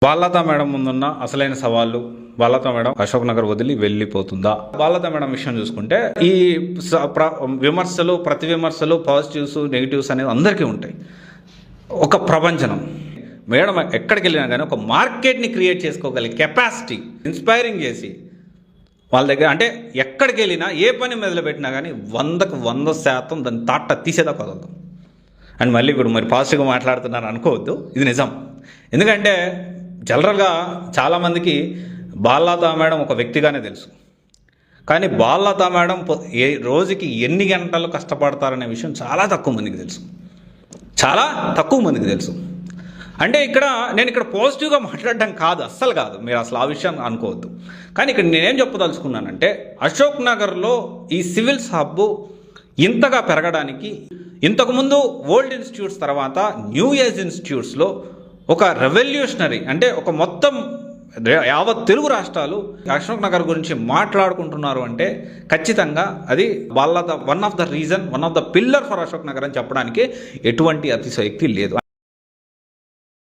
Balalatha madam ముందున్న అసలైన సవాళ్ళు, బాలలత మేడం అశోక్ నగర్ వదిలి వెళ్ళిపోతుందా? బాలలత మేడం విషయం చూసుకుంటే ఈ విమర్శలు, ప్రతి విమర్శలు, పాజిటివ్స్, నెగిటివ్స్ అనేది అందరికీ ఉంటాయి. ఒక ప్రపంచనం మేడం ఎక్కడికి వెళ్ళినా కానీ ఒక మార్కెట్ని క్రియేట్ చేసుకోగలిగే కెపాసిటీ, ఇన్స్పైరింగ్ చేసి వాళ్ళ దగ్గర అంటే ఎక్కడికి వెళ్ళినా ఏ పని మొదలుపెట్టినా కానీ 100% దాన్ని తాట తీసేదా కుదరదు. అండ్ మళ్ళీ ఇప్పుడు మరి పాజిటివ్గా మాట్లాడుతున్నారు అనుకోవద్దు, ఇది నిజం. ఎందుకంటే జనరల్గా చాలామందికి బాలలత మేడం ఒక వ్యక్తిగానే తెలుసు, కానీ బాలలత మేడం రోజుకి ఎన్ని గంటలు కష్టపడతారనే విషయం చాలా తక్కువ మందికి తెలుసు, చాలా తక్కువ మందికి తెలుసు. అంటే నేను ఇక్కడ పాజిటివ్గా మాట్లాడడం కాదు, అస్సలు కాదు, మీరు అసలు ఆ విషయం అనుకోవద్దు. కానీ ఇక్కడ నేనేం చెప్పదలుచుకున్నానంటే అశోక్ నగర్లో ఈ సివిల్స్ హబ్ ఇంతగా పెరగడానికి ఇంతకుముందు ఓల్డ్ ఇన్స్టిట్యూట్స్ తర్వాత న్యూ ఏజ్ ఇన్స్టిట్యూట్స్లో ఒక రెవల్యూషనరీ, అంటే ఒక మొత్తం యావత్ తెలుగు రాష్ట్రాలు అశోక్ నగర్ గురించి మాట్లాడుకుంటున్నారు అంటే ఖచ్చితంగా అది వాళ్ళ one of the pillar for Ashok Nagar అని చెప్పడానికి ఎటువంటి అతిశయోక్తి లేదు.